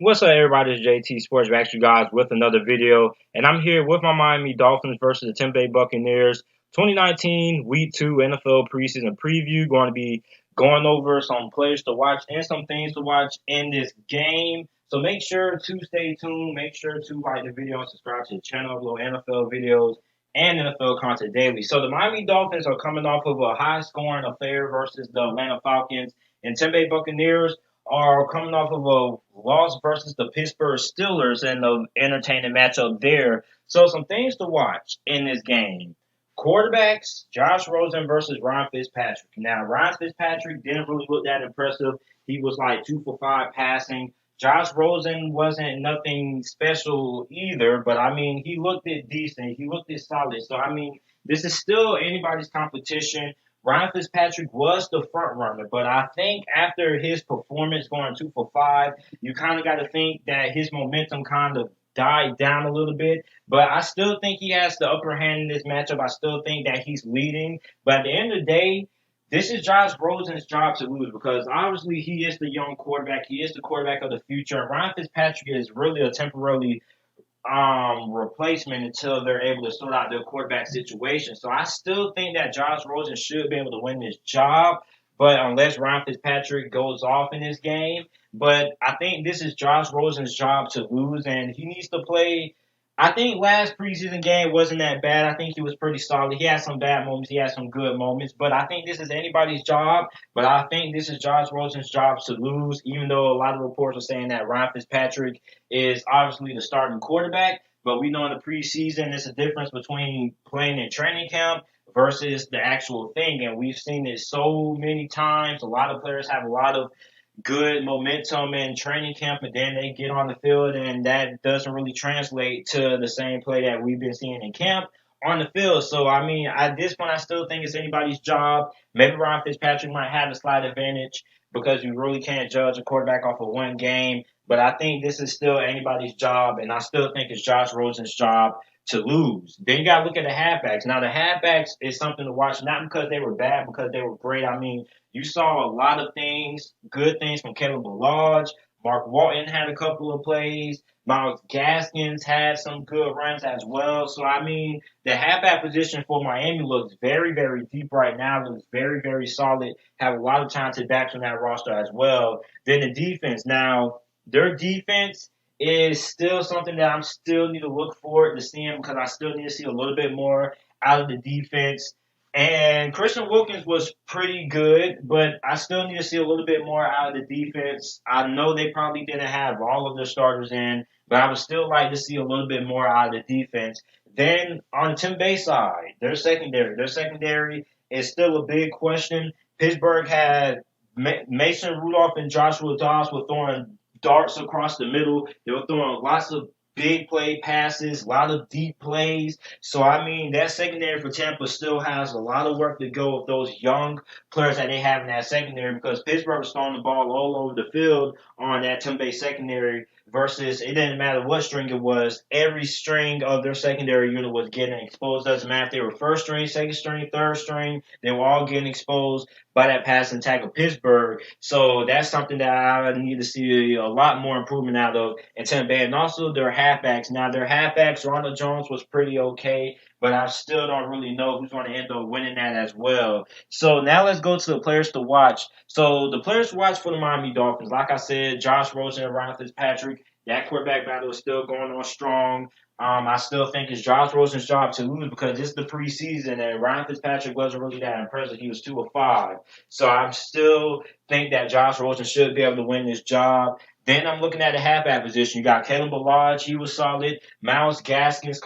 What's up, everybody? It's JT Sports back to you guys with another video, and I'm here with my Miami Dolphins versus the Tampa Bay Buccaneers. 2019 Week 2 NFL preseason preview. Going to be going over some players to watch and some things to watch in this game. So make sure to stay tuned. Make sure to like the video and subscribe to the channel. Upload NFL videos and NFL content daily. So the Miami Dolphins are coming off of a high-scoring affair versus the Atlanta Falcons, and Tampa Bay Buccaneers are coming off of a loss versus the Pittsburgh Steelers and the entertaining matchup there. So some things to watch in this game. Quarterbacks, Josh Rosen versus Ryan Fitzpatrick. Now, Ryan Fitzpatrick didn't really look that impressive. He was like 2 for 5 passing. Josh Rosen wasn't nothing special either, but I mean, he looked it decent. He looked it solid. So, I mean, this is still anybody's competition. Ryan Fitzpatrick was the front runner, but I think after his performance going 2 for 5, you kind of got to think that his momentum kind of died down a little bit. But I still think he has the upper hand in this matchup. I still think that he's leading. But at the end of the day, this is Josh Rosen's job to lose because obviously he is the young quarterback. He is the quarterback of the future. Ryan Fitzpatrick is really a temporarily replacement until they're able to sort out their quarterback situation. So I still think that Josh Rosen should be able to win this job, but unless Ryan Fitzpatrick goes off in this game. But I think this is Josh Rosen's job to lose, and he needs to play. I think last preseason game wasn't that bad. I think he was pretty solid. He had some bad moments. He had some good moments. But I think this is anybody's job. But I think this is Josh Rosen's job to lose, even though a lot of reports are saying that Ryan Fitzpatrick is obviously the starting quarterback. But we know in the preseason, there's a difference between playing in training camp versus the actual thing. And we've seen it so many times. A lot of players have a lot of good momentum in training camp, and then they get on the field, and that doesn't really translate to the same play that we've been seeing in camp on the field. So, I mean, at this point, I still think it's anybody's job. Maybe Ryan Fitzpatrick might have a slight advantage because you really can't judge a quarterback off of one game. But I think this is still anybody's job, and I still think it's Josh Rosen's job to lose. Then you got to look at the halfbacks. Now, the halfbacks is something to watch, not because they were bad, because they were great. I mean, you saw a lot of things, good things from Caleb Lodge. Mark Walton had a couple of plays. Miles Gaskins had some good runs as well. So, I mean, the halfback position for Miami looks very, very deep right now. Looks very, very solid. Have a lot of talented backs on that roster as well. Then the defense. Now, their defense is still something that I'm still need to look forward to seeing because I still need to see a little bit more out of the defense. And Christian Wilkins was pretty good, but I still need to see a little bit more out of the defense. I know they probably didn't have all of their starters in, but I would still like to see a little bit more out of the defense. Then on the Tampa Bay side, their secondary. Their secondary is still a big question. Pittsburgh had Mason Rudolph and Joshua Dobbs were throwing darts across the middle. They were throwing lots of big play passes, a lot of deep plays. So, I mean, that secondary for Tampa still has a lot of work to go with those young players that they have in that secondary because Pittsburgh was throwing the ball all over the field on that Tampa Bay secondary versus it didn't matter what string it was. Every string of their secondary unit was getting exposed. Doesn't matter if they were first string, second string, third string. They were all getting exposed by that passing attack of Pittsburgh. So that's something that I need to see a lot more improvement out of in Tampa Bay. And also their halfbacks. Now, their halfbacks, Ronald Jones was pretty okay, but I still don't really know who's going to end up winning that as well. So now let's go to the players to watch. So the players to watch for the Miami Dolphins, like I said, Josh Rosen and Ryan Fitzpatrick. That quarterback battle is still going on strong. I still think it's Josh Rosen's job to lose because it's the preseason and Ryan Fitzpatrick wasn't really that impressive. He was 2 of 5. So I still think that Josh Rosen should be able to win this job. Then I'm looking at the halfback position. You got Caleb Lodge, he was solid. Miles Gaskins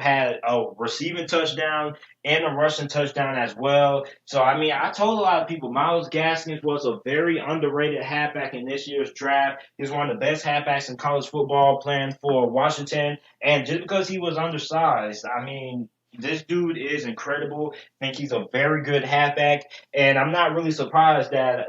had a receiving touchdown and a rushing touchdown as well. So, I mean, I told a lot of people Miles Gaskins was a very underrated halfback in this year's draft. He's one of the best halfbacks in college football playing for Washington. And just because he was undersized, I mean, this dude is incredible. I think he's a very good halfback, and I'm not really surprised that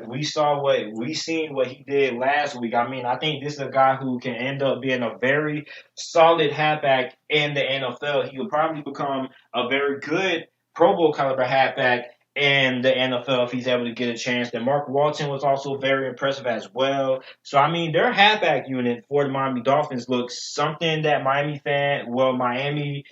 seen what he did last week. I mean, I think this is a guy who can end up being a very solid halfback in the NFL. He will probably become a very good Pro Bowl caliber halfback in the NFL if he's able to get a chance. Then Mark Walton was also very impressive as well. So, I mean, their halfback unit for the Miami Dolphins looks something that Miami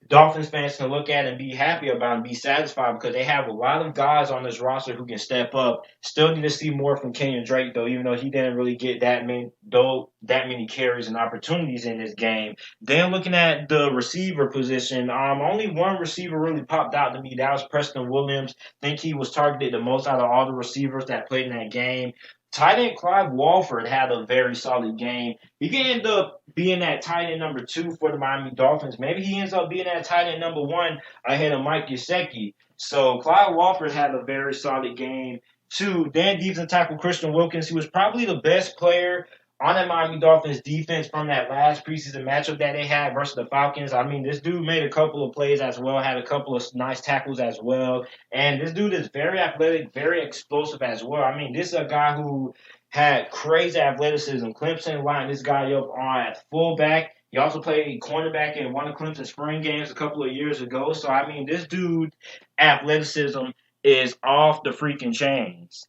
Dolphins fans can look at and be happy about and be satisfied because they have a lot of guys on this roster who can step up. Still need to see more from Kenyon Drake though, even though he didn't really get that many carries and opportunities in this game. Then looking at the receiver position, only one receiver really popped out to me. That was Preston Williams. I think he was targeted the most out of all the receivers that played in that game. Tight end Clive Walford had a very solid game. He can end up being that tight end number 2 for the Miami Dolphins. Maybe he ends up being that tight end number 1 ahead of Mike Gesicki. So Clive Walford had a very solid game. 2, then defensive tackle Christian Wilkins, who was probably the best player on that Miami Dolphins defense from that last preseason matchup that they had versus the Falcons. I mean, this dude made a couple of plays as well, had a couple of nice tackles as well. And this dude is very athletic, very explosive as well. I mean, this is a guy who had crazy athleticism. Clemson lined this guy up on at fullback. He also played cornerback in one of Clemson's spring games a couple of years ago. So, I mean, this dude athleticism is off the freaking chains.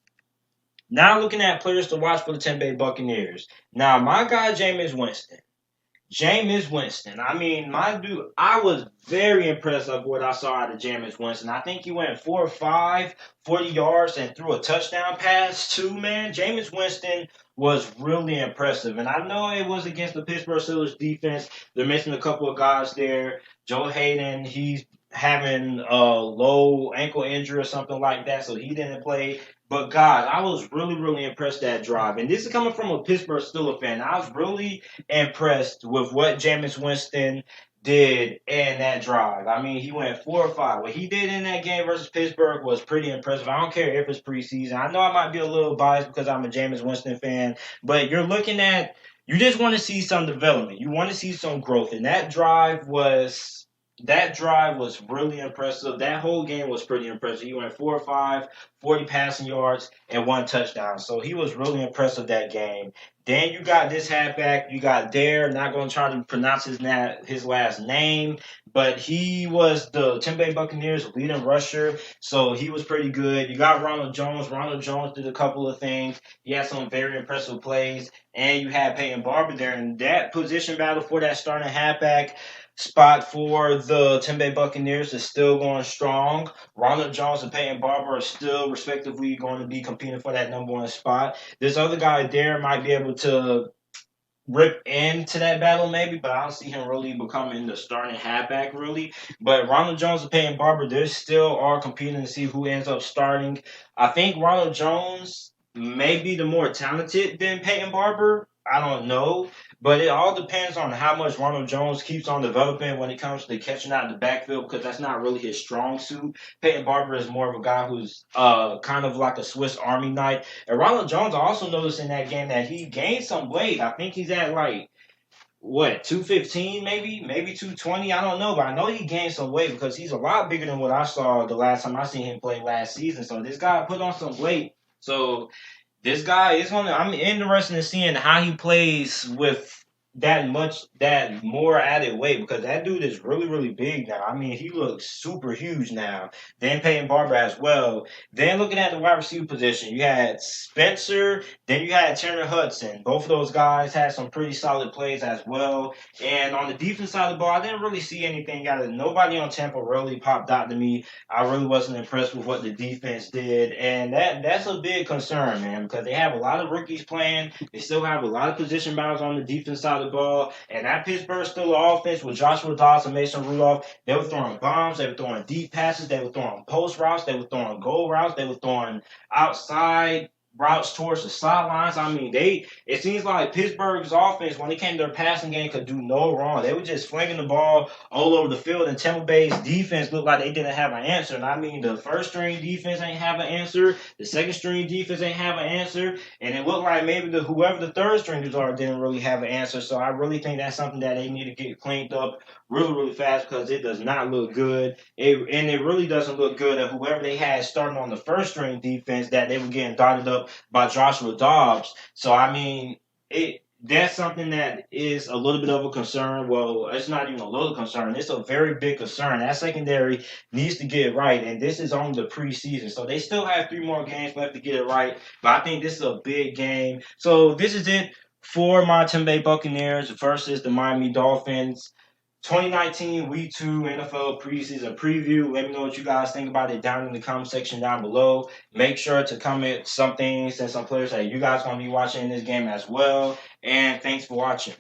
Now looking at players to watch for the Tampa Bay Buccaneers. Now, my guy, Jameis Winston. I mean, my dude, I was very impressed with what I saw out of Jameis Winston. I think he went 4 or 5, 40 yards, and threw a touchdown pass too, man. Jameis Winston was really impressive. And I know it was against the Pittsburgh Steelers defense. They're missing a couple of guys there. Joe Hayden, he's having a low ankle injury or something like that, so he didn't play. But God, I was really, really impressed that drive. And this is coming from a Pittsburgh Steelers fan. I was really impressed with what Jameis Winston did in that drive. I mean, he went 4 or 5. What he did in that game versus Pittsburgh was pretty impressive. I don't care if it's preseason. I know I might be a little biased because I'm a Jameis Winston fan, but you just want to see some development. You want to see some growth. And that drive was really impressive. That whole game was pretty impressive. He went 4 or 5, 40 passing yards, and 1 touchdown. So he was really impressive that game. Then you got this halfback. You got Dare. Not going to try to pronounce his last name, but he was the Tampa Bay Buccaneers leading rusher. So he was pretty good. You got Ronald Jones. Ronald Jones did a couple of things. He had some very impressive plays. And you had Peyton Barber there. And that position battle for that starting halfback spot for the Tampa Bay Buccaneers is still going strong. Ronald Jones and Peyton Barber are still respectively going to be competing for that number 1 spot. This other guy there might be able to rip into that battle maybe, but I don't see him really becoming the starting halfback really. But Ronald Jones and Peyton Barber, they still are competing to see who ends up starting. I think Ronald Jones may be the more talented than Peyton Barber. I don't know. But it all depends on how much Ronald Jones keeps on developing when it comes to catching out in the backfield because that's not really his strong suit. Peyton Barber is more of a guy who's kind of like a Swiss Army knife. And Ronald Jones, I also noticed in that game that he gained some weight. I think he's at 215 maybe 220, I don't know, but I know he gained some weight because he's a lot bigger than what I saw the last time I seen him play last season. So this guy put on some weight. So this guy is I'm interested in seeing how he plays with that more added weight because that dude is really, really big now. I mean, he looks super huge now. Then Peyton Barber as well. Then looking at the wide receiver position, you had Spencer, then you had Tanner Hudson. Both of those guys had some pretty solid plays as well. And on the defense side of the ball, I didn't really see anything out of it. Nobody on Tampa really popped out to me. I really wasn't impressed with what the defense did. And that's a big concern, man, because they have a lot of rookies playing. They still have a lot of position battles on the defense side of the ball. And that Pittsburgh Steelers offense with Joshua Dobbs and Mason Rudolph, they were throwing bombs, they were throwing deep passes, they were throwing post routes, they were throwing goal routes, they were throwing outside routes towards the sidelines. I mean, it seems like Pittsburgh's offense, when it came to their passing game, could do no wrong. They were just flinging the ball all over the field, and Tampa Bay's defense looked like they didn't have an answer. And I mean, the first string defense ain't have an answer, the second string defense ain't have an answer, and it looked like maybe whoever the third stringers are didn't really have an answer. So I really think that's something that they need to get cleaned up really, really fast because it does not look good. It really doesn't look good at whoever they had starting on the first string defense that they were getting dotted up by Joshua Dobbs. So, I mean, that's something that is a little bit of a concern. Well, it's not even a little concern. It's a very big concern. That secondary needs to get it right, and this is on the preseason. So they still have 3 more games left to get it right, but I think this is a big game. So this is it for my Tampa Bay Buccaneers versus the Miami Dolphins. 2019 Week 2 NFL preseason preview. Let me know what you guys think about it down in the comment section down below. Make sure to comment some things and some players that you guys want to be watching in this game as well. And thanks for watching.